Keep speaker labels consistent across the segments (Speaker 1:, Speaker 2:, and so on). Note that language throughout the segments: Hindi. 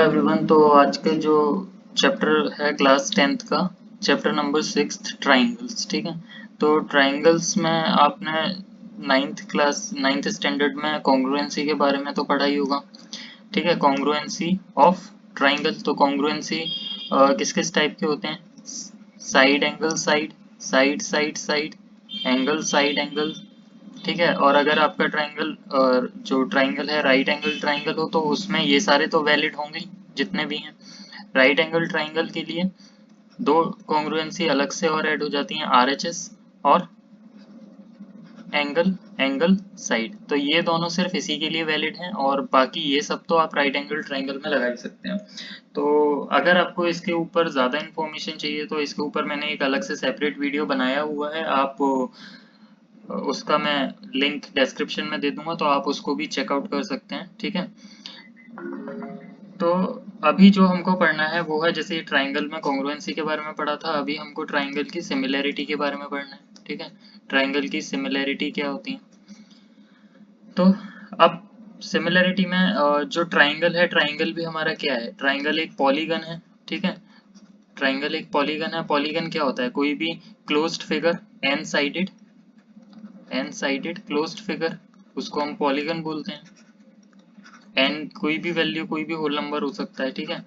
Speaker 1: एवरीवन। तो आज के जो चैप्टर है क्लास 10th का चैप्टर नंबर 6 ट्राइंगल्स। ठीक है, तो ट्राइंगल्स में आपने 9th स्टैंडर्ड में कॉन्ग्रुएंसी के बारे में तो पढ़ा ही होगा। ठीक है, कॉन्ग्रुएंसी ऑफ ट्राइंगल। तो कॉन्ग्रुएंसी किस किस टाइप के होते हैं? Side angle side, side side side, angle side angle. ठीक है, और अगर आपका ट्राइंगल जो ट्राइंगल है राइट एंगल ट्राइंगल हो तो उसमें ये सारे तो वैलिड होंगे जितने भी हैं। राइट एंगल ट्राइंगल के लिए दो कॉन्ग्रुएंसी अलग से और ऐड हो जाती हैं, आरएचएस और एंगल एंगल साइड। तो ये दोनों सिर्फ इसी के लिए वैलिड हैं और बाकी ये सब तो आप राइट एंगल ट्राइंगल में लगा ही सकते हैं। तो अगर आपको इसके ऊपर ज़्यादा इन्फॉर्मेशन चाहिए तो इसके ऊपर मैंने एक अलग से सेपरेट वीडियो बनाया हुआ है, आप उसका मैं लिंक डिस्क्रिप्शन में दे दूंगा, तो आप उसको भी चेकआउट कर सकते हैं। ठीक है, तो अभी जो हमको पढ़ना है वो है, जैसे ट्राइंगल में कॉन्ग्रुएंसी के बारे में पढ़ा था, अभी हमको ट्राइंगल की सिमिलैरिटी के बारे में पढ़ना है। ठीक है, ट्राइंगल की सिमिलैरिटी क्या होती है? तो अब सिमिलैरिटी में जो ट्राइंगल है, ट्राइंगल भी हमारा क्या है? ट्राइंगल एक पॉलीगन है। ठीक है, ट्राइंगल एक पॉलीगन है। पॉलीगन क्या होता है? कोई भी closed figure, n sided closed figure, उसको हम पॉलीगन बोलते हैं। एन कोई भी वैल्यू, कोई भी होल नंबर हो सकता है। ठीक है,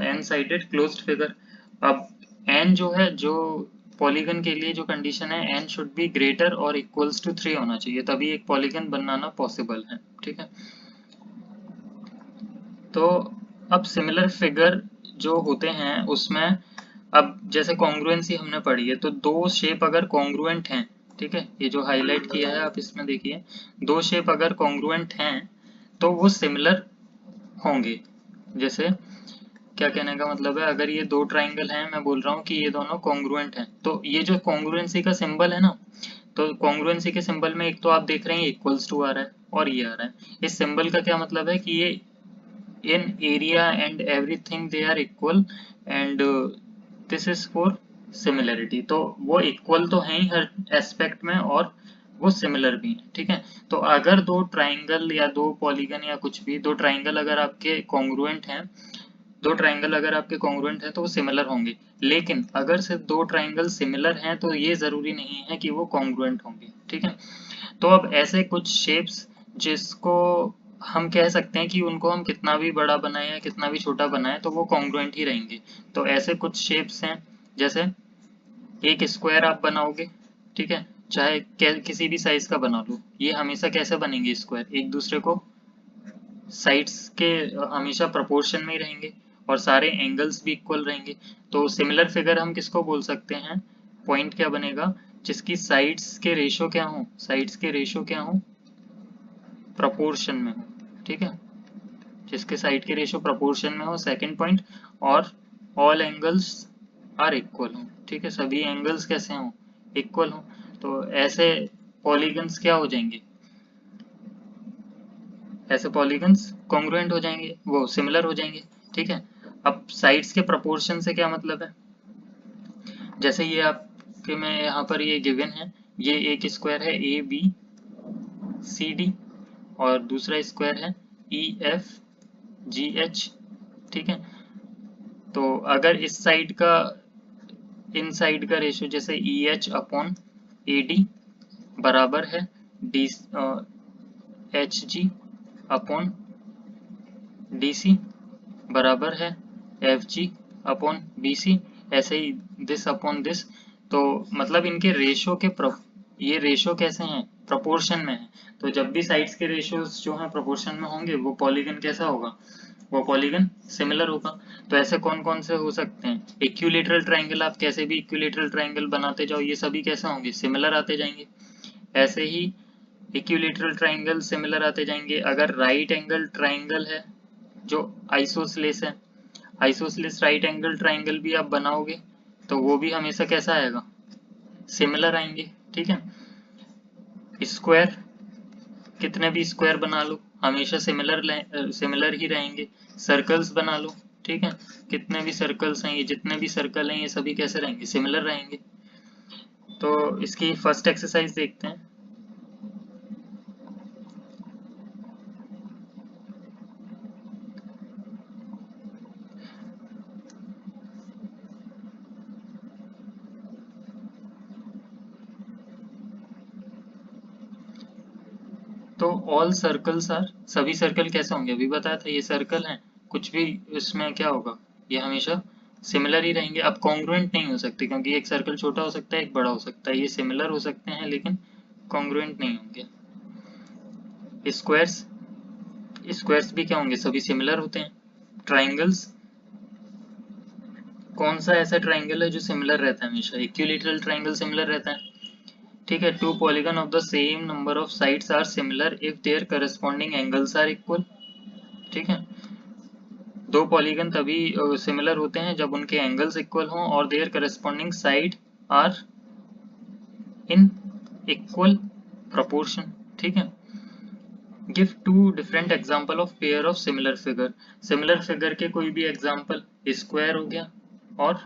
Speaker 1: एन साइडेड क्लोज्ड फिगर। अब एन जो है, जो पॉलीगन के लिए जो कंडीशन है, एन शुड बी ग्रेटर और इक्वल्स टू 3 होना चाहिए, तभी एक पॉलीगन बनाना पॉसिबल है। ठीक है, तो अब सिमिलर फिगर जो होते हैं उसमें, अब जैसे कॉन्ग्रुएंसी हमने पढ़ी है, तो दो शेप अगर कॉन्ग्रुएंट हैं, ठीक है, ये जो हाईलाइट किया है आप इसमें देखिए, दो शेप अगर कॉन्ग्रुएंट हैं तो वो सिमिलर होंगे। जैसे क्या कहने का मतलब है, अगर ये दो ट्राइंगल हैं, मैं बोल रहा हूँ कि ये दोनों कॉन्ग्रुएंट हैं, तो ये जो कॉन्ग्रुएंसी का सिंबल है ना, तो कॉन्ग्रुएंसी के सिंबल में एक तो आप देख रहे हैं इक्वल्स टू आ रहा है और ये आ रहा है। इस सिंबल का क्या मतलब है कि ये in area and everything they are equal and this is for similarity। तो वो इक्वल तो है ही हर एस्पेक्ट में और वो सिमिलर भी है। ठीक है, तो अगर दो ट्राइंगल या दो पॉलीगन या कुछ भी, दो ट्राइंगल अगर आपके कॉन्ग्रुएंट हैं, दो ट्राइंगल अगर आपके कॉन्ग्रुएंट हैं तो वो सिमिलर होंगे। लेकिन अगर सिर्फ दो ट्राइंगल सिमिलर हैं तो ये जरूरी नहीं है कि वो कॉन्ग्रुएंट होंगे। ठीक है, तो अब ऐसे कुछ शेप्स जिसको हम कह सकते हैं कि उनको हम कितना भी बड़ा बनाए या कितना भी छोटा बनाए तो वो कॉन्ग्रुएंट ही रहेंगे। तो ऐसे कुछ शेप्स हैं, जैसे एक स्क्वायर आप बनाओगे, ठीक है, चाहे किसी भी साइज का बना लो, ये हमेशा कैसे बनेंगे? स्क्वायर एक दूसरे को साइड्स के हमेशा प्रोपोर्शन में ही रहेंगे और सारे एंगल्स भी इक्वल रहेंगे। तो सिमिलर फिगर हम किसको बोल सकते हैं? पॉइंट क्या बनेगा? जिसकी साइड्स के रेशो क्या हो, साइड्स के रेशो क्या हो, प्रोपोर्शन में हो। ठीक है, जिसके साइड के रेशो प्रोपोर्शन में हो, सेकंड पॉइंट, और ऑल एंगल्स आर इक्वल हो। ठीक है, सभी एंगल्स कैसे हों? इक्वल हो। तो ऐसे पॉलीगन्स क्या हो जाएंगे? ऐसे पॉलीगन्स कॉन्ग्रुएंट हो जाएंगे, वो सिमिलर हो जाएंगे। ठीक है, अब साइड्स के प्रोपोर्शन से क्या मतलब है? जैसे ये आपके में यहाँ पर ये गिवन है, ये एक स्क्वायर है ए बी सी डी और दूसरा स्क्वायर है ई एफ जी एच। ठीक है, तो अगर इस साइड का, इन साइड का रेशियो जैसे E H upon A D बराबर है D H G upon D C बराबर है F G upon B C, ऐसे ही दिस अपॉन दिस। तो मतलब इनके रेशो के ये रेशो कैसे हैं? प्रोपोर्शन में है। तो जब भी साइड्स के रेशियोज जो हैं प्रोपोर्शन में होंगे वो पॉलीगन कैसा होगा? वो पॉलीगन सिमिलर होगा। तो ऐसे कौन कौन से हो सकते हैं? इक्विलेटरल ट्राइंगल, आप कैसे भी इक्विलेटरल ट्राइंगल बनाते जाओ ये सभी कैसे होंगे? सिमिलर आते जाएंगे। ऐसे ही इक्विलेटरल ट्राइंगल सिमिलर आते जाएंगे। अगर राइट एंगल ट्राइंगल है जो आइसोसलेस है, आइसोसलेस राइट एंगल ट्राइंगल भी आप बनाओगे तो वो भी हमेशा कैसा आएगा? सिमिलर आएंगे। ठीक है, स्क्वायर, कितने भी स्क्वायर बना लो हमेशा सिमिलर ही रहेंगे। सर्कल्स बना लो, ठीक है, कितने भी सर्कल्स हैं, ये जितने भी सर्कल हैं ये सभी कैसे रहेंगे? सिमिलर रहेंगे। तो इसकी फर्स्ट एक्सरसाइज देखते हैं। तो ऑल सर्कल्स आर, सभी सर्कल कैसे होंगे, अभी बताया था ये सर्कल है, कुछ भी इसमें क्या होगा, ये हमेशा सिमिलर ही रहेंगे। अब कॉन्ग्रुएंट नहीं हो सकते क्योंकि एक सर्कल छोटा हो सकता है एक बड़ा हो सकता है, ये सिमिलर हो सकते हैं लेकिन कॉन्ग्रुएंट नहीं होंगे। स्क्वायर्स, स्क्वायर्स भी क्या होंगे, सभी सिमिलर होते हैं। ट्राइंगल्स, कौन सा ऐसा ट्राइंगल है जो सिमिलर रहता है हमेशा, इक्विलैटरल ट्राइंगल सिमिलर रहता है, ठीक है। Two polygon of the same number of sides are similar if their corresponding angles are equal, ठीक है। दो पॉलीगन तभी सिमिलर होते हैं जब उनके एंगल्स इक्वल हों और their corresponding side are in equal proportion, ठीक है। Give two different example of pair of similar figure, similar figure के कोई भी एग्जाम्पल, स्क्वायर हो गया और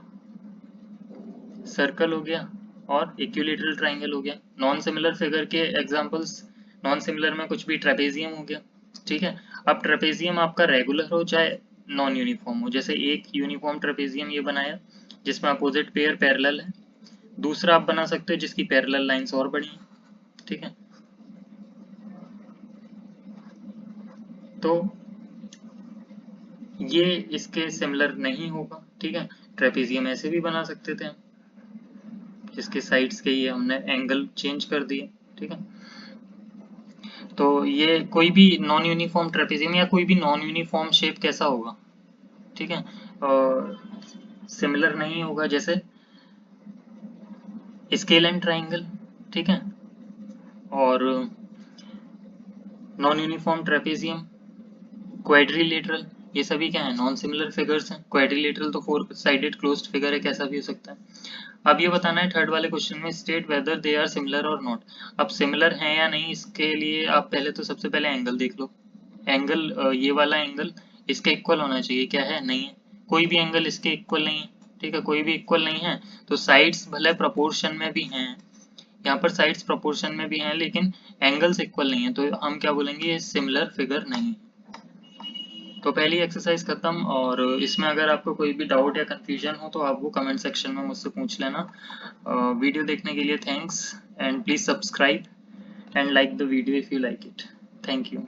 Speaker 1: सर्कल हो गया और इक्विलैटरल ट्राइंगल हो गया। नॉन सिमिलर फिगर के एग्जांपल्स, नॉन सिमिलर में कुछ भी ट्रेपेजियम हो गया, ठीक है। अब ट्रेपेजियम आपका रेगुलर हो चाहे नॉन यूनिफॉर्म हो, जैसे एक यूनिफॉर्म ट्रेपेजियम ये बनाया जिसमें अपोजिट पेयर पैरेलल है, दूसरा आप बना सकते हो जिसकी पैरेलल लाइंस और बड़ी हैं, ठीक है। तो ये इसके सिमिलर नहीं होगा, ठीक है। ट्रेपेजियम ऐसे भी बना सकते थे जिसके साइड्स के ये हमने एंगल चेंज कर दिए, ठीक है। तो ये कोई भी नॉन यूनिफॉर्म ट्रेपेजियम या कोई भी नॉन यूनिफॉर्म शेप कैसा होगा, ठीक है, सिमिलर नहीं होगा, जैसे स्केल एंड ट्राइंगल, ठीक है, और नॉन यूनिफॉर्म ट्रेपेजियम, क्वाड्रिलेटरल, ये सभी क्या है, नॉन सिमिलर फिगर्स हैं। क्वाड्रिलेटरल तो फोर साइडेड क्लोज्ड फिगर है, कैसा भी हो सकता है। अब ये बताना है थर्ड वाले क्वेश्चन में, state whether they are similar और नॉट। अब सिमिलर है या नहीं, इसके लिए आप पहले तो सबसे पहले एंगल देख लो। एंगल, ये वाला एंगल इसके इक्वल होना चाहिए, क्या है, नहीं है, कोई भी एंगल इसके इक्वल नहीं है, ठीक है, कोई भी इक्वल नहीं है। तो साइड्स भले प्रोपोर्शन में भी हैं, यहाँ पर साइड्स प्रोपोर्शन में भी हैं लेकिन एंगल्स इक्वल नहीं है, तो हम क्या बोलेंगे, ये सिमिलर फिगर नहीं। तो पहली एक्सरसाइज खत्म, और इसमें अगर आपको कोई भी डाउट या कंफ्यूजन हो तो आप वो कमेंट सेक्शन में मुझसे पूछ लेना। वीडियो देखने के लिए thanks, and please subscribe and like the video if you like it. Thank you.